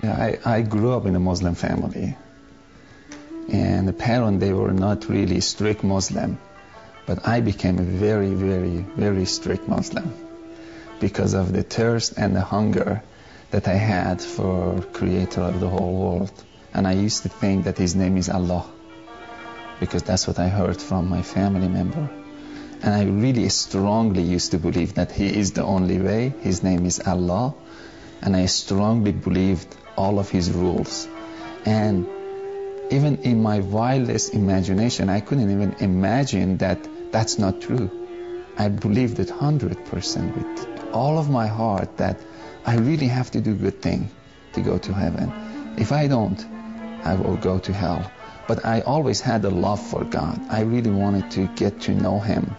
Yeah, I grew up in a Muslim family, and the parents, they were not really strict Muslim, but I became a very, very, very strict Muslim because of the thirst and the hunger that I had for Creator of the whole world. And I used to think that His name is Allah, because that's what I heard from my family member. And I really strongly used to believe that He is the only way, His name is Allah, and I strongly believed all of His rules. And even in my wildest imagination, I couldn't even imagine that that's not true. I believed it 100% with all of my heart that I really have to do good thing to go to heaven. If I don't, I will go to hell. But I always had a love for God. I really wanted to get to know Him.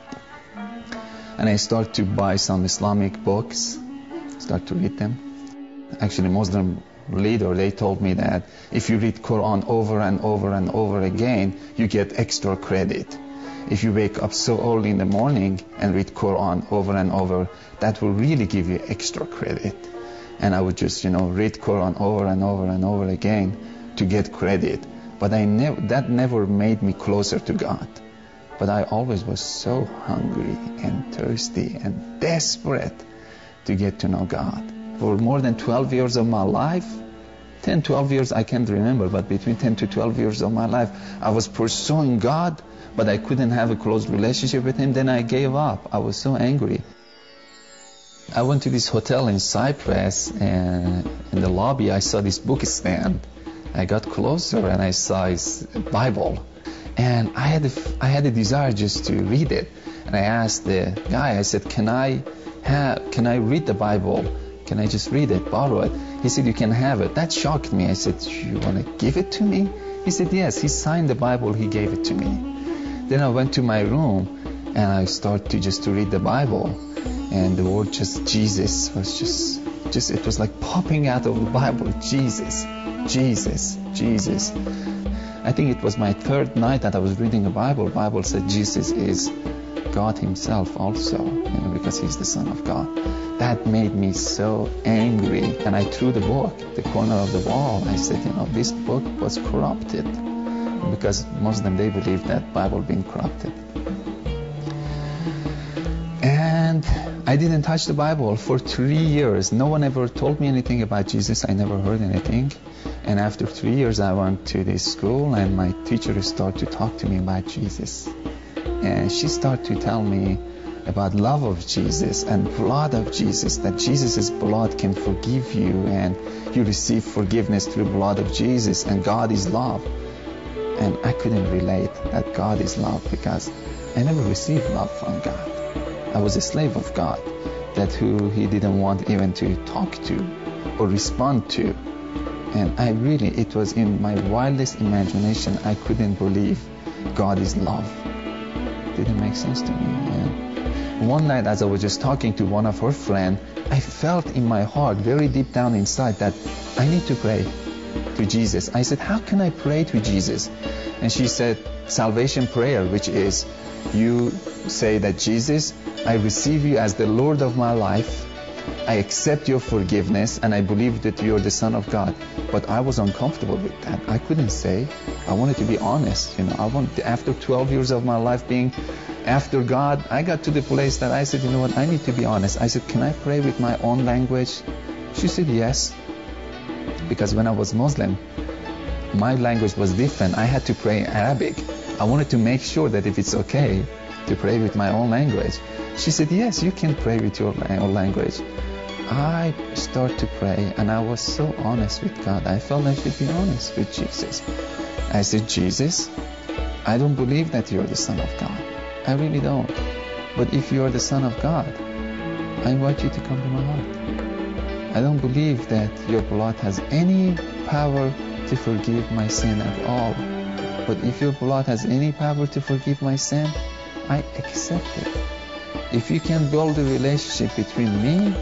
And I started to buy some Islamic books, start to read them. Actually, Muslim leader, they told me that if you read Quran over and over and over again, you get extra credit. If you wake up so early in the morning and read Quran over and over, that will really give you extra credit. And I would just, read Quran over and over and over again to get credit. But that never made me closer to God. But I always was so hungry and thirsty and desperate to get to know God. For more than 12 years of my life, 10, 12 years, I can't remember, but between 10 to 12 years of my life, I was pursuing God, but I couldn't have a close relationship with Him. Then I gave up. I was so angry. I went to this hotel in Cyprus, and in the lobby, I saw this book stand. I got closer and I saw His Bible. And I had a desire just to read it. And I asked the guy, I said, can I read the Bible? Can I just read it, borrow it? He said, you can have it. That shocked me. I said, you want to give it to me? He said, yes. He signed the Bible. He gave it to me. Then I went to my room and I started to read the Bible. And the word just Jesus was just it was like popping out of the Bible. Jesus, Jesus, Jesus. I think it was my third night that I was reading the Bible. The Bible said Jesus is God Himself also, because He's the Son of God. That made me so angry. And I threw the book, the corner of the wall. I said, this book was corrupted. Because Muslim, they believe that Bible being corrupted. And I didn't touch the Bible for 3 years. No one ever told me anything about Jesus. I never heard anything. And after 3 years, I went to this school, and my teacher started to talk to me about Jesus. And she started to tell me about love of Jesus and blood of Jesus, that Jesus' blood can forgive you, and you receive forgiveness through the blood of Jesus, and God is love. And I couldn't relate that God is love, because I never received love from God. I was a slave of God, that who He didn't want even to talk to or respond to. And it was in my wildest imagination, I couldn't believe God is love. It didn't make sense to me. And one night, as I was just talking to one of her friends, I felt in my heart, very deep down inside, that I need to pray to Jesus. I said, how can I pray to Jesus? And she said, salvation prayer, which is, you say that Jesus, I receive you as the Lord of my life. I accept your forgiveness, and I believe that you're the Son of God. But I was uncomfortable with that. I couldn't say. I wanted to be honest. After 12 years of my life being after God, I got to the place that I said, I need to be honest. I said, can I pray with my own language? She said, yes. Because when I was Muslim, my language was different. I had to pray in Arabic. I wanted to make sure that if it's okay to pray with my own language. She said, yes, you can pray with your own language. I started to pray, and I was so honest with God. I felt I should be honest with Jesus. I said, Jesus, I don't believe that you're the Son of God. I really don't. But if you're the Son of God, I invite you to come to my heart. I don't believe that your blood has any power to forgive my sin at all. But if your blood has any power to forgive my sin, I accept it. If you can build a relationship between me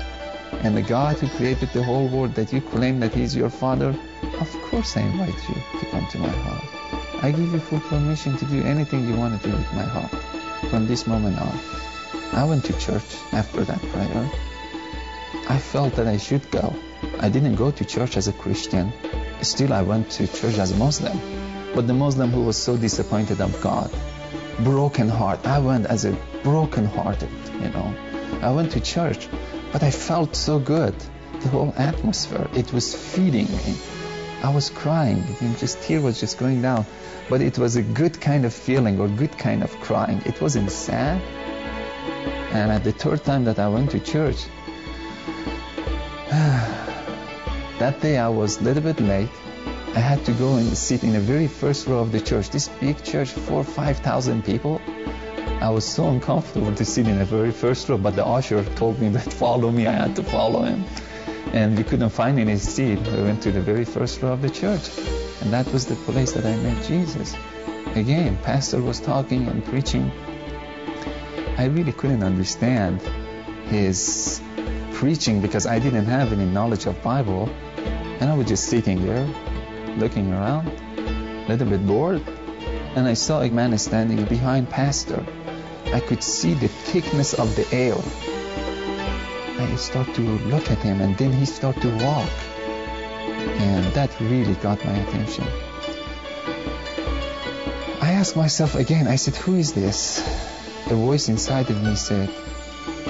and the God who created the whole world, that you claim that He's your Father, of course I invite you to come to my heart. I give you full permission to do anything you want to do with my heart from this moment on. I went to church after that prayer. I felt that I should go. I didn't go to church as a Christian. Still, I went to church as a Muslim. But the Muslim who was so disappointed of God, broken heart. I went as a broken hearted, I went to church, but I felt so good. The whole atmosphere, it was feeding me. I was crying, tear was just going down. But it was a good kind of feeling or good kind of crying. It wasn't sad. And at the third time that I went to church, that day I was a little bit late. I had to go and sit in the very first row of the church. This big church, 4,000 or 5,000 people. I was so uncomfortable to sit in the very first row, but the usher told me that follow me. I had to follow him. And we couldn't find any seat. We went to the very first row of the church. And that was the place that I met Jesus. Again, pastor was talking and preaching. I really couldn't understand his preaching because I didn't have any knowledge of Bible. And I was just sitting there, looking around, a little bit bored. And I saw a man standing behind pastor. I could see the thickness of the air. I started to look at him, and then he started to walk. And that really got my attention. I asked myself again, I said, who is this? A voice inside of me said,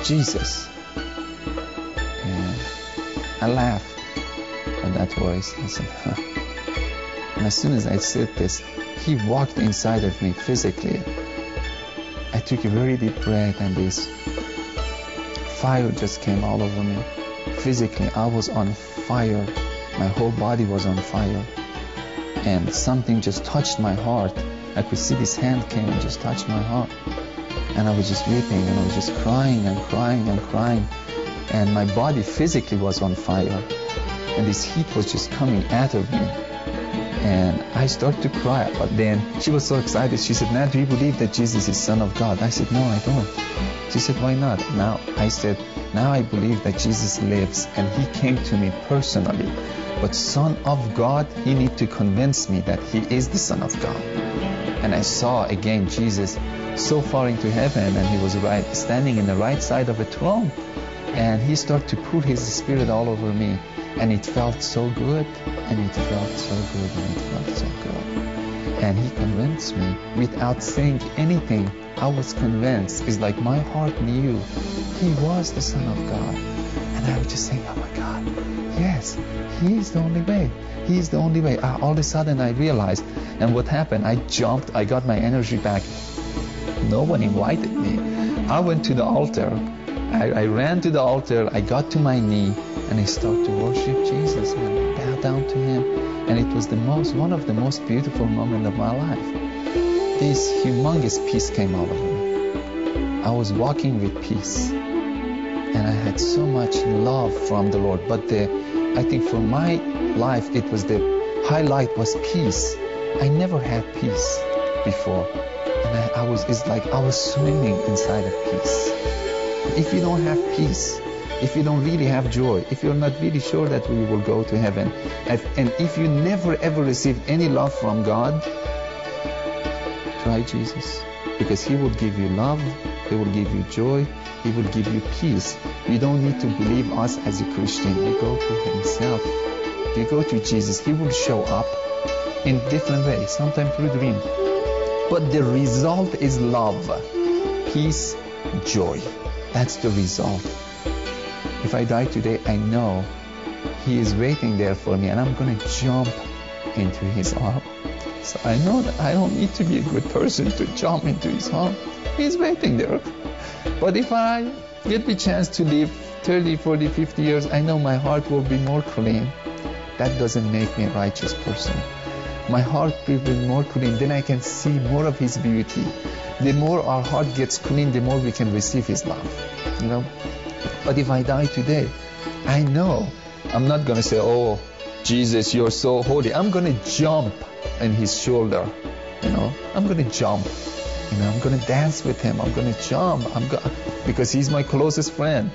Jesus. And I laughed at that voice. I said, huh. And as soon as I said this, he walked inside of me physically. I took a very deep breath, and this fire just came all over me. Physically, I was on fire. My whole body was on fire. And something just touched my heart. I could see this hand came and just touched my heart. And I was just weeping, and I was just crying and crying and crying. And my body physically was on fire. And this heat was just coming out of me. And I started to cry. But then she was so excited. She said, now do you believe that Jesus is Son of God? I said, no, I don't. She said, why not? Now I said, now I believe that Jesus lives and he came to me personally. But Son of God, he need to convince me that he is the Son of God. And I saw again Jesus so far into heaven, and he was standing in the right side of a throne. And he started to pour his spirit all over me. And it felt so good, and it felt so good, and it felt so good. And he convinced me without saying anything. I was convinced. It's like my heart knew he was the Son of God. And I was just saying, oh my God, yes, he is the only way. He is the only way. All of a sudden I realized, and what happened, I jumped, I got my energy back. No one invited me. I went to the altar. I ran to the altar. I got to my knee, and I started to worship Jesus and bow down to him. And it was one of the most beautiful moments of my life. This humongous peace came over me. I was walking with peace. And I had so much love from the Lord. But I think for my life, it was the highlight was peace. I never had peace before. And it's like I was swimming inside of peace. If you don't have peace, if you don't really have joy, if you're not really sure that we will go to heaven, and if you never ever received any love from God, try Jesus. Because he will give you love, he will give you joy, he will give you peace. You don't need to believe us as a Christian. You go to himself. You go to Jesus. He will show up in different ways, sometimes through dream. But the result is love, peace, joy. That's the result. If I die today, I know he is waiting there for me, and I'm going to jump into his arms. So I know that I don't need to be a good person to jump into his arms. He's waiting there. But if I get the chance to live 30, 40, 50 years, I know my heart will be more clean. That doesn't make me a righteous person. My heart will be more clean, then I can see more of his beauty. The more our heart gets clean, the more we can receive his love. But if I die today, I know I'm not going to say, oh, Jesus, you're so holy. I'm going to jump on his shoulder. I'm going to jump. I'm going to dance with him. I'm going to jump. Because he's my closest friend.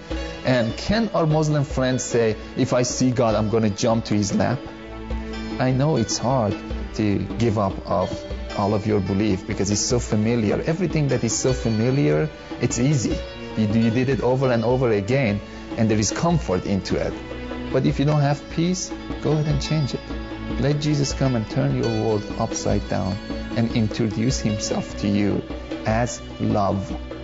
And can our Muslim friends say, if I see God, I'm going to jump to his lap? I know it's hard to give up of all of your belief because it's so familiar. Everything that is so familiar, it's easy. You did it over and over again, and there is comfort into it. But if you don't have peace, go ahead and change it. Let Jesus come and turn your world upside down and introduce himself to you as love.